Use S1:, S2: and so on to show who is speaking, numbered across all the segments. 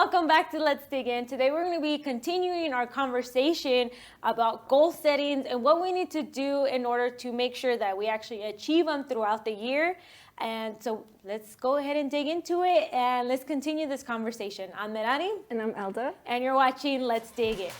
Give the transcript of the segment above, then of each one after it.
S1: welcome back to Let's Dig In. Today we're going to be continuing our conversation about goal settings and what we need to do in order to make sure that we actually achieve them throughout the year. And so let's go ahead and dig into it and let's continue this conversation. I'm Merary.
S2: And I'm Elda.
S1: And you're watching Let's Dig In.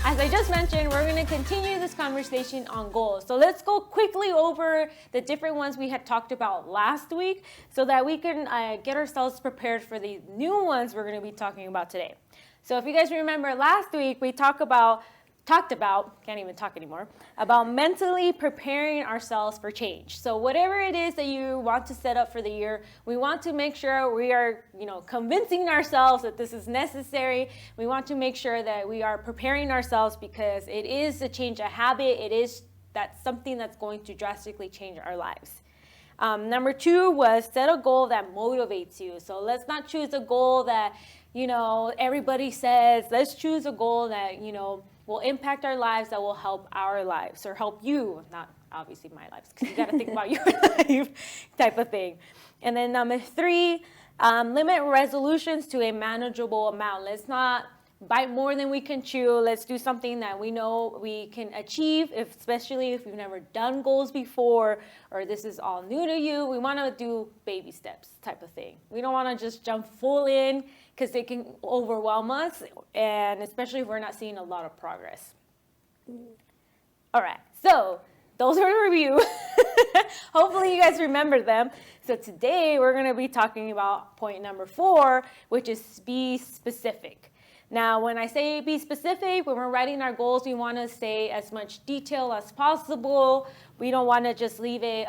S1: As I just mentioned, we're going to continue this conversation on goals. So let's go quickly over the different ones we had talked about last week so that we can get ourselves prepared for the new ones we're going to be talking about today. So if you guys remember last week, we talked about, can't even talk anymore, about mentally preparing ourselves for change. So whatever it is that you want to set up for the year, we want to make sure we are, convincing ourselves that this is necessary. We want to make sure that we are preparing ourselves because it is a change of habit. That's something that's going to drastically change our lives. Number 2 was set a goal that motivates you. So let's not choose a goal that, everybody says. Let's choose a goal that, will impact our lives, that will help our lives or help you, not obviously my lives, because you got to think about your life type of thing. And then number 3, limit resolutions to a manageable amount. Let's not bite more than we can chew. Let's do something that we know we can achieve, especially if you've never done goals before or this is all new to you. We want to do baby steps type of thing. We don't want to just jump full in because it can overwhelm us, and especially if we're not seeing a lot of progress. All right, so those are the review. Hopefully you guys remember them. So today we're going to be talking about point number 4, which is be specific. Now, when I say be specific, when we're writing our goals, we want to say as much detail as possible. We don't want to just leave it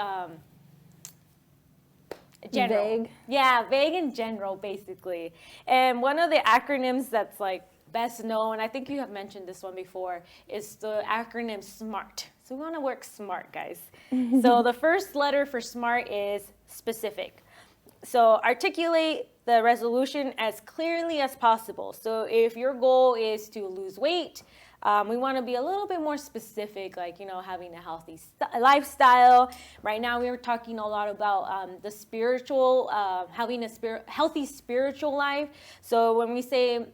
S1: general.
S2: Vague.
S1: Yeah, vague and general, basically. And one of the acronyms that's best known, I think you have mentioned this one before, is the acronym SMART. So we want to work smart, guys. So the first letter for SMART is specific. So articulate the resolution as clearly as possible. So if your goal is to lose weight, we want to be a little bit more specific, having a healthy lifestyle. Right now, we were talking a lot about the spiritual, having a healthy spiritual life. So when we say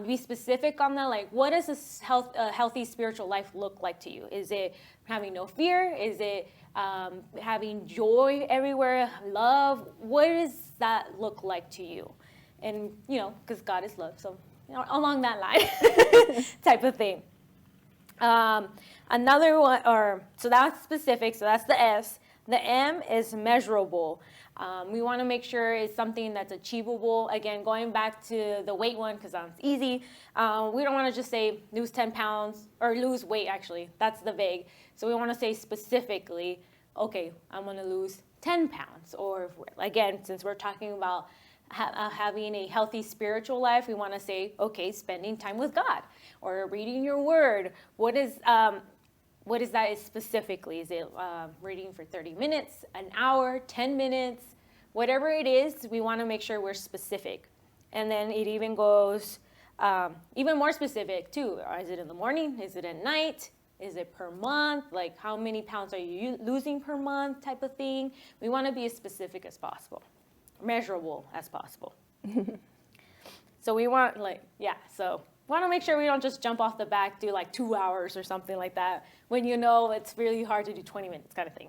S1: be specific on that, what does a healthy spiritual life look like to you? Is it having no fear? Is it having joy everywhere, love? What does that look like to you? And, because God is love, so, along that line type of thing. Another one, so that's specific, so that's the S. The M is measurable. We want to make sure it's something that's achievable. Again, going back to the weight one, because that's easy. We don't want to just say lose 10 pounds, or lose weight, actually. That's the vague. So we want to say specifically, okay, I'm going to lose 10 pounds. Or again, since we're talking about having a healthy spiritual life, we want to say, okay, spending time with God or reading your word. What is that specifically? Is it reading for 30 minutes, an hour, 10 minutes? Whatever it is, we want to make sure we're specific. And then it even goes even more specific too. Is it in the morning? Is it at night? Is it per month? How many pounds are you losing per month type of thing? We want to be as specific as possible, measurable as possible. So we want want to make sure we don't just jump off the back, do 2 hours or something like that when it's really hard to do 20 minutes kind of thing.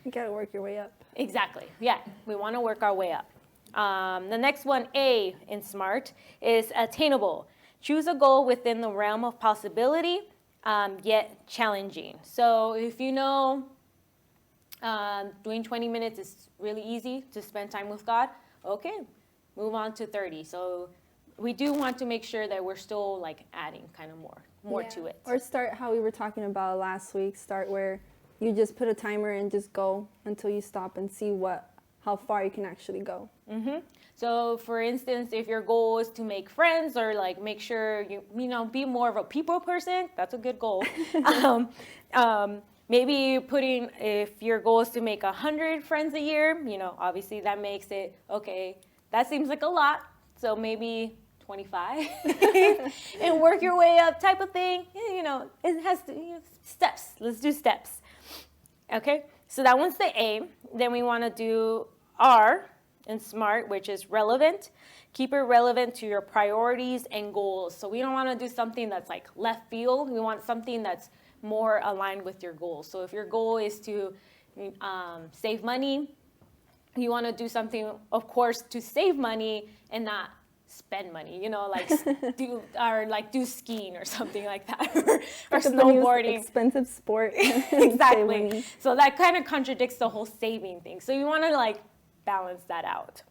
S2: You got to work your way up.
S1: Exactly. Yeah, we want to work our way up. The next one, A in SMART, is attainable. Choose a goal within the realm of possibility, yet challenging. So if doing 20 minutes is really easy to spend time with God, okay, move on to 30. So we do want to make sure that we're still adding kind of more to it.
S2: Or start how we were talking about last week. Start where you just put a timer and just go until you stop and see how far you can actually go.
S1: Mm-hmm. So for instance, if your goal is to make friends or make sure you be more of a people person, that's a good goal. Maybe if your goal is to make 100 friends a year, obviously that makes it, okay, that seems like a lot. So maybe 25 and work your way up type of thing. You know, it has to, steps. Let's do steps. Okay, so that one's the A. Then we want to do R in SMART, which is relevant. Keep it relevant to your priorities and goals. So we don't want to do something that's like left field. We want something that's more aligned with your goals. So if your goal is to save money, you want to do something, of course, to save money and not spend money, like do skiing or something like that, or snowboarding.
S2: Expensive sport.
S1: Exactly. So that kind of contradicts the whole saving thing. So you want to balance that out.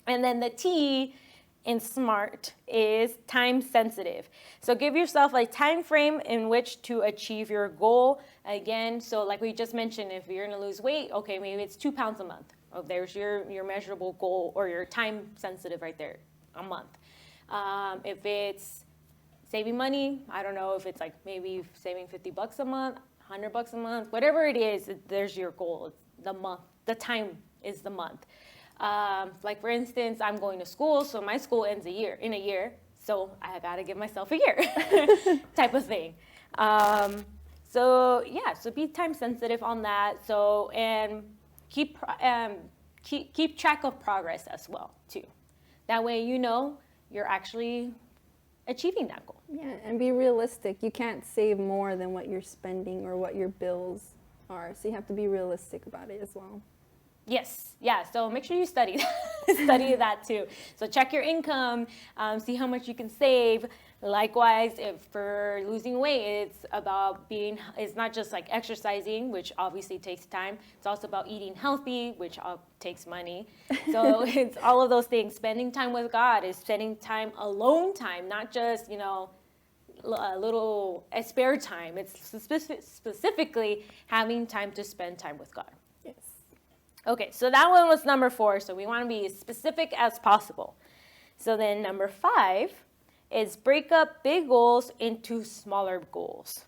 S1: And then the T in SMART is time sensitive. So give yourself a time frame in which to achieve your goal. Again, so like we just mentioned, if you're going to lose weight, okay, maybe it's 2 pounds a month. Oh, there's your measurable goal, or your time sensitive right there, a month. If it's saving money, I don't know if it's maybe saving $50 a month, $100 a month, whatever it is, there's your goal. It's the month. The time is the month. For instance, I'm going to school, so my school ends in a year, so I gotta give myself a year type of thing. So be time sensitive on that. So, and keep track of progress as well too. That way you're actually achieving that goal.
S2: Yeah, and be realistic. You can't save more than what you're spending or what your bills are, so you have to be realistic about it as well.
S1: Yes, yeah, so make sure you study that too. So check your income, see how much you can save. Likewise, if for losing weight, it's not just exercising, which obviously takes time. It's also about eating healthy, which takes money. So it's all of those things. Spending time with God is spending time, alone time, not just, a spare time. It's specifically having time to spend time with God.
S2: Yes.
S1: Okay, so that one was number 4. So we want to be as specific as possible. So then number 5 is break up big goals into smaller goals.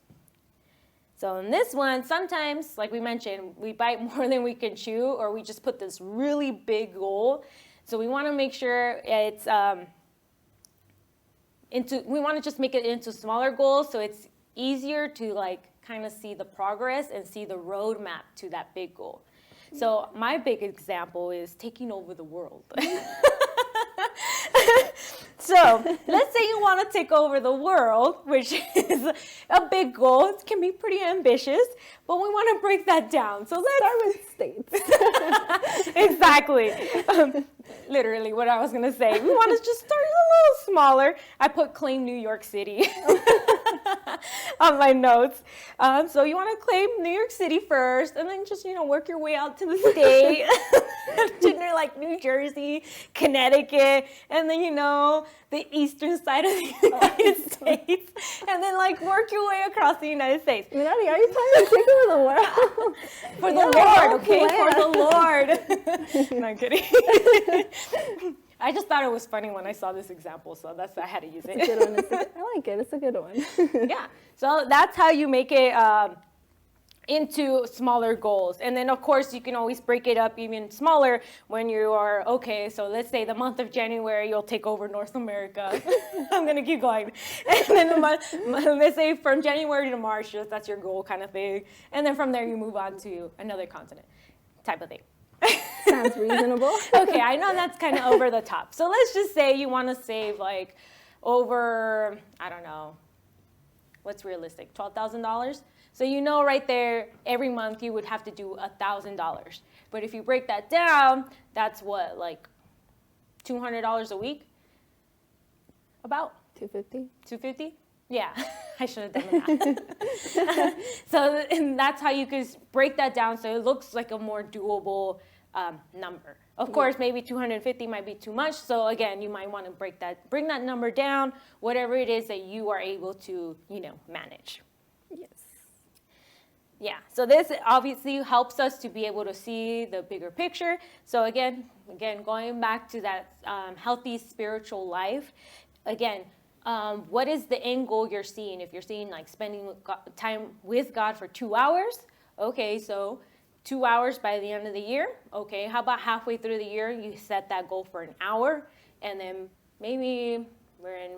S1: So in this one, sometimes, like we mentioned, we bite more than we can chew, or we just put this really big goal. So we want to make sure it's we want to just make it into smaller goals, so it's easier to kind of see the progress and see the roadmap to that big goal. So my big example is taking over the world. So let's say you want to take over the world, which is a big goal. It can be pretty ambitious, but we want to break that down. So let's
S2: start with states.
S1: Exactly. Literally what I was going to say. We want to just start a little smaller. I put claim New York City on my notes. So you want to claim New York City first, and then just, work your way out to the state, to New Jersey, Connecticut, and then, the eastern side of the United States, and then work your way across the United States.
S2: Merary, are you trying to take over the world?
S1: For the Lord, okay? For the Lord. No, I'm kidding. I just thought it was funny when I saw this example, so I had to use it.
S2: It's a good one. I like it. It's a good one.
S1: Yeah. So that's how you make it into smaller goals. And then, of course, you can always break it up even smaller when you are, okay, so let's say the month of January, you'll take over North America. I'm going to keep going. And then let's say from January to March, that's your goal kind of thing. And then from there, you move on to another continent type of thing.
S2: Sounds reasonable.
S1: Okay, I know that's kind of over the top. So let's just say you want to save over, I don't know, what's realistic, $12,000? So right there, every month you would have to do $1,000. But if you break that down, that's what, $200 a week? About? $250? Yeah, I should have done that. So and that's how you could break that down so it looks like a more doable number. Of course, maybe 250 might be too much. So again, you might want to bring that number down, whatever it is that you are able to, manage.
S2: Yes.
S1: Yeah, so this obviously helps us to be able to see the bigger picture. So again, going back to that healthy spiritual life, again, what is the end goal you're seeing? If you're seeing spending time with God for 2 hours, okay, so 2 hours by the end of the year. Okay, how about halfway through the year, you set that goal for an hour, and then maybe we're in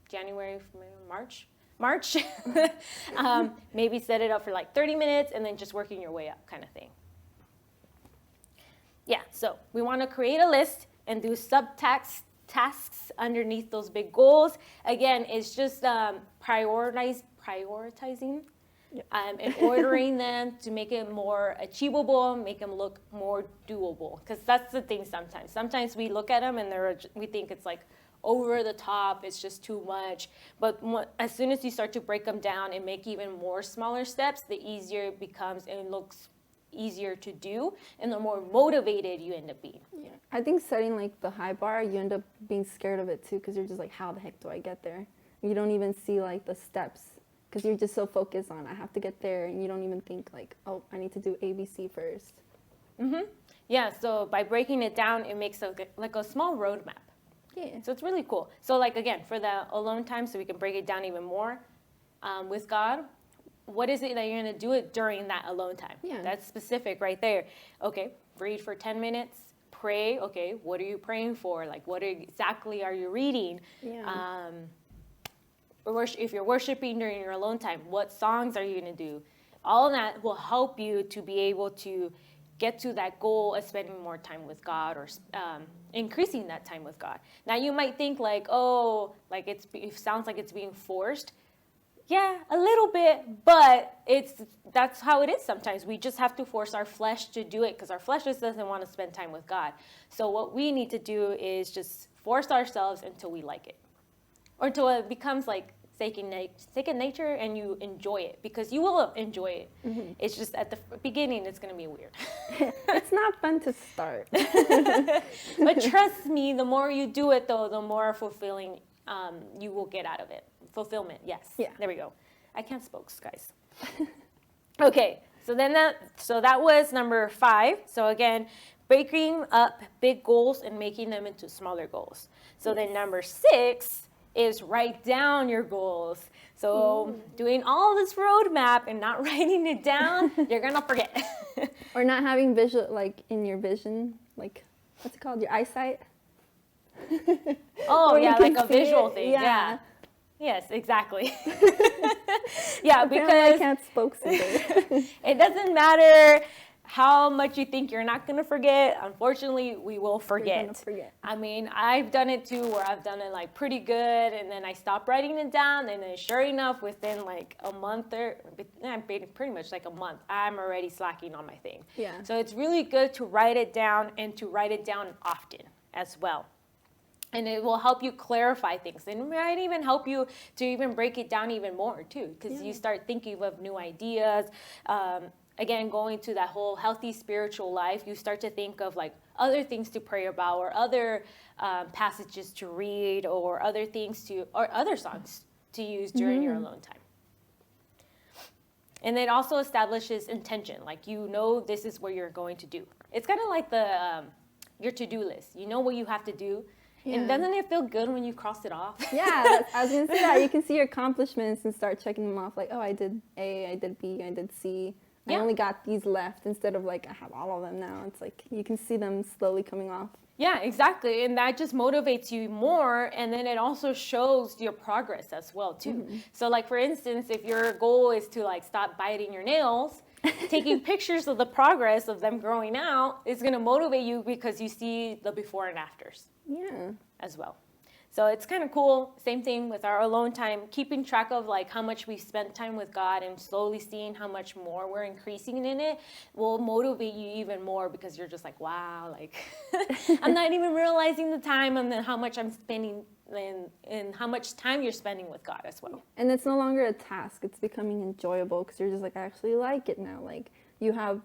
S1: January, March. Maybe set it up for like 30 minutes and then just working your way up kind of thing. Yeah, so we want to create a list and do tasks underneath those big goals. Again, it's just prioritizing and ordering them to make it more achievable, make them look more doable. Because that's the thing sometimes. Sometimes we look at them and we think it's like over the top, it's just too much. But as soon as you start to break them down and make even more smaller steps, the easier it becomes and it looks easier to do, and the more motivated you end up being.
S2: Yeah, I think setting like the high bar, you end up being scared of it too, because you're just like, how the heck do I get there? You don't even see like the steps, because you're just so focused on I have to get there, and you don't even think like, oh, I need to do ABC first.
S1: Yeah, so by breaking it down, it makes like a small roadmap.
S2: Yeah.
S1: So it's really cool. So like again, for the alone time, so we can break it down even more with God, what is it that you're going to do it during that alone time?
S2: Yeah.
S1: That's specific right there. Okay, read for 10 minutes, pray. Okay, what are you praying for? Like, what exactly are you reading?
S2: Yeah.
S1: If you're worshiping during your alone time, what songs are you going to do? All of that will help you to be able to get to that goal of spending more time with God, or increasing that time with God. Now, you might think like, oh, like it sounds like it's being forced. Yeah, a little bit, but that's how it is sometimes. We just have to force our flesh to do it because our flesh just doesn't want to spend time with God. So what we need to do is just force ourselves until we like it, or until it becomes like second nature and you enjoy it, because you will enjoy it. Mm-hmm. It's just at the beginning, it's going to be weird.
S2: It's not fun to start.
S1: But trust me, the more you do it, though, the more fulfilling you will get out of it. Fulfillment, yes.
S2: Yeah.
S1: There we go. I can't spoke, guys. Okay, so that was number 5. So again, breaking up big goals and making them into smaller goals. So then number 6 is write down your goals. So doing all this roadmap and not writing it down, you're gonna forget.
S2: Or not having visual, like in your vision, like what's it called, your eyesight?
S1: Oh yeah, like a visual
S2: it.
S1: thing.
S2: Yeah.
S1: Yes, exactly. Yeah, because
S2: I can't spoke either.
S1: It doesn't matter how much you think you're not going to forget. Unfortunately, we will forget.
S2: You're gonna forget.
S1: I mean, I've done it too, where I've done it like pretty good, and then I stop writing it down, and then sure enough, within like a month or pretty much like a month, I'm already slacking on my thing.
S2: Yeah.
S1: So it's really good to write it down, and to write it down often as well. And it will help you clarify things. And it might even help you to even break it down even more, too, because you start thinking of new ideas. Again, going to that whole healthy spiritual life, you start to think of like other things to pray about, or other passages to read, or other songs to use during your alone time. And it also establishes intention. Like, this is what you're going to do. It's kind of like your to-do list. You know what you have to do. Yeah. And doesn't it feel good when you cross it off?
S2: Yeah, I was going to say that. You can see your accomplishments and start checking them off. Like, oh, I did A, I did B, I did C. I only got these left, instead of like, I have all of them now. It's like you can see them slowly coming off. Yeah,
S1: exactly. And that just motivates you more. And then it also shows your progress as well, too. Mm-hmm. So like, for instance, if your goal is to like stop biting your nails, taking pictures of the progress of them growing out is going to motivate you, because you see the before and afters.
S2: Yeah.
S1: As well. So it's kind of cool. Same thing with our alone time, keeping track of like how much we spent time with God, and slowly seeing how much more we're increasing in it will motivate you even more, because you're just like, wow, like I'm not even realizing the time, and then how much I'm spending, and how much time you're spending with God as well.
S2: And it's no longer a task. It's becoming enjoyable, because you're just like, I actually like it now. Like, you have,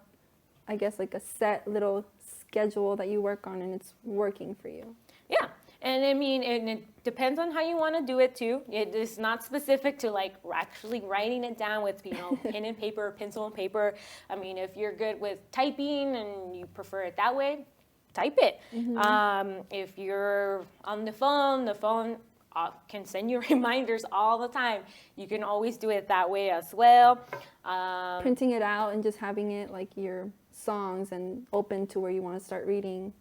S2: I guess, like a set little schedule that you work on, and it's working for you.
S1: Yeah. And I mean, it depends on how you want to do it too. It is not specific to like actually writing it down with, pen and paper, pencil and paper. I mean, if you're good with typing and you prefer it that way, type it. Mm-hmm. If you're on the phone can send you reminders all the time. You can always do it that way as well.
S2: Printing it out and just having it like your songs and open to where you want to start reading.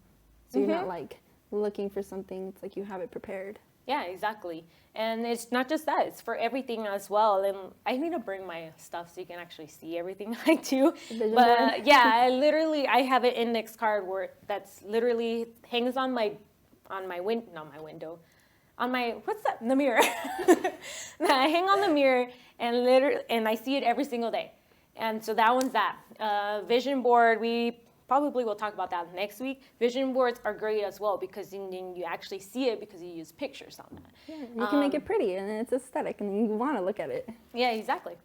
S2: So you're not like looking for something, it's like you have it prepared.
S1: Yeah, exactly. And it's not just that, it's for everything as well. And I need to bring my stuff so you can actually see everything I do.
S2: Vision
S1: But
S2: board?
S1: yeah, I have an index card that's literally hangs on my window. On my, what's that? The mirror. I hang on the mirror and I see it every single day. And so that one's that. Vision board, we probably will talk about that next week. Vision boards are great as well because then you actually see it because you use pictures on that.
S2: Yeah, you can make it pretty and it's aesthetic and you want to look at it.
S1: Yeah, exactly.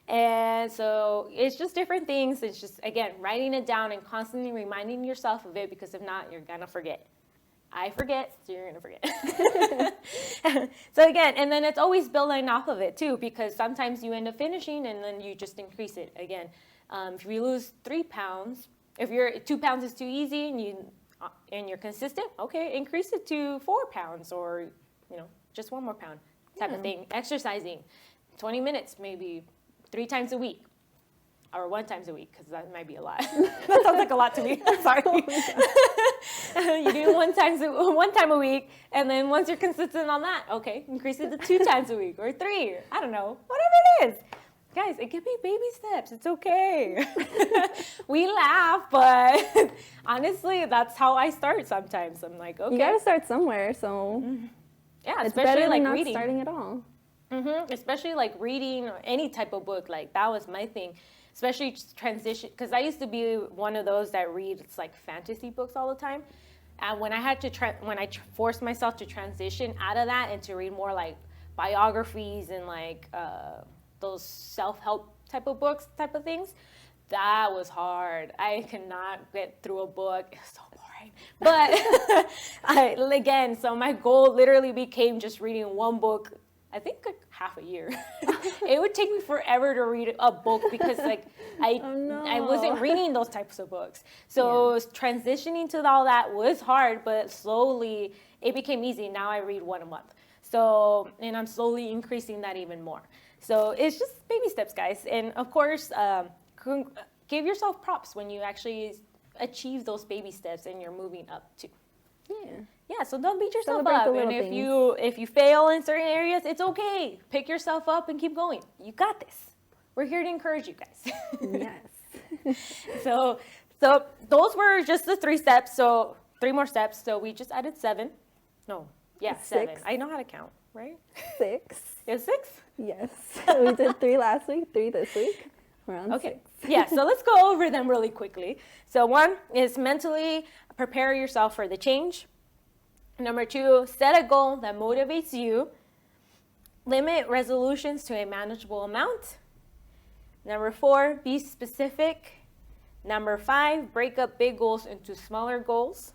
S1: And so it's just different things. It's just, again, writing it down and constantly reminding yourself of it because if not, you're going to forget. I forget, so you're going to forget. So again, and then it's always building off of it too because sometimes you end up finishing and then you just increase it again. If you lose 3 pounds, if 2 pounds is too easy and you're consistent, okay, increase it to 4 pounds or, just 1 more pound type of thing. Exercising, 20 minutes, maybe 3 times a week or 1 time a week because that might be a lot. That sounds like a lot to me. Sorry. You do 1 time a week, and then once you're consistent on that, okay, increase it to 2 times a week or 3. I don't know, whatever it is. Guys, it can be baby steps. It's okay. We laugh, but honestly, that's how I start sometimes. I'm like, okay.
S2: You got to start somewhere, so
S1: yeah,
S2: it's
S1: especially
S2: better
S1: like
S2: than not
S1: reading.
S2: starting at all.
S1: Especially like reading or any type of book. Like that was my thing. Especially transition, because I used to be one of those that reads like fantasy books all the time. And when I had to forced myself to transition out of that and to read more like biographies and like those self-help type of books, type of things, that was hard. I cannot get through a book. It's so boring. But again, so my goal literally became just reading 1 book, I think like half a year. It would take me forever to read a book because like I wasn't reading those types of books. So transitioning to all that was hard, but slowly it became easy. Now I read 1 a month. So, and I'm slowly increasing that even more. So it's just baby steps, guys. And of course, give yourself props when you actually achieve those baby steps and you're moving up too. Yeah, so don't beat yourself
S2: Celebrate
S1: up.
S2: the
S1: And
S2: little
S1: if you fail in certain areas, it's okay. Pick yourself up and keep going. You got this. We're here to encourage you guys.
S2: Yes.
S1: So those were just the 3 steps. So 3 more steps. So we just added 7. No, yeah, 7.
S2: 6.
S1: I know how to count, right?
S2: 6.
S1: It's 6?
S2: Yes. We did 3 last week, 3 this week. We're on 6.
S1: Yeah, so let's go over them really quickly. So 1 is mentally prepare yourself for the change. Number 2, set a goal that motivates you. Limit resolutions to a manageable amount. Number 4, be specific. Number 5, break up big goals into smaller goals.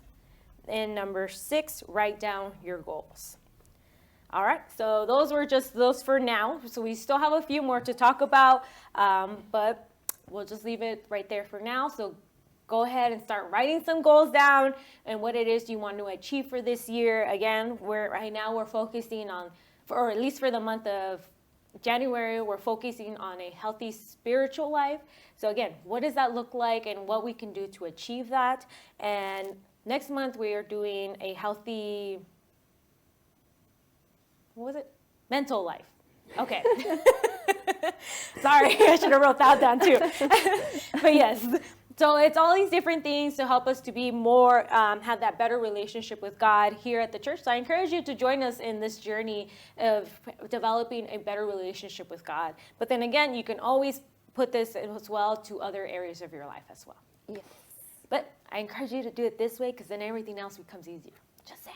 S1: And number 6, write down your goals. All right, so those were just those for now. So we still have a few more to talk about, but we'll just leave it right there for now. So go ahead and start writing some goals down and what it is you want to achieve for this year. Again, right now we're focusing on, or at least for the month of January, we're focusing on a healthy spiritual life. So again, what does that look like and what we can do to achieve that? And next month we are doing a healthy, what was it? Mental life. Okay. Sorry, I should have wrote that down too. But yes, so it's all these different things to help us to be more, have that better relationship with God here at the church. So I encourage you to join us in this journey of developing a better relationship with God. But then again, you can always put this as well to other areas of your life as well.
S2: Yes.
S1: But I encourage you to do it this way because then everything else becomes easier. Just saying.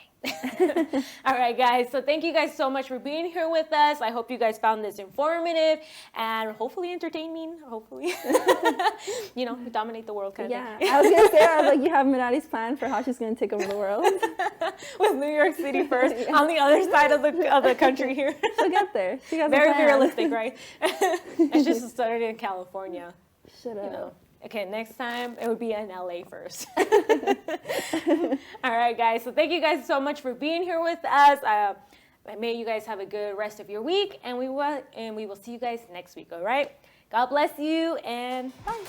S1: All right, guys. So thank you guys so much for being here with us. I hope you guys found this informative and hopefully entertaining. Hopefully, dominate the world kind of thing.
S2: I was going to say, I was like, you have Merary's plan for how she's going to take over the world.
S1: With New York City first, on the other side of the country here.
S2: She'll get there. She got
S1: very realistic, right? I just started in California.
S2: Shut up.
S1: Okay, next time it would be in LA first. All right, guys. So thank you guys so much for being here with us. May you guys have a good rest of your week, and we will see you guys next week. All right. God bless you, and bye.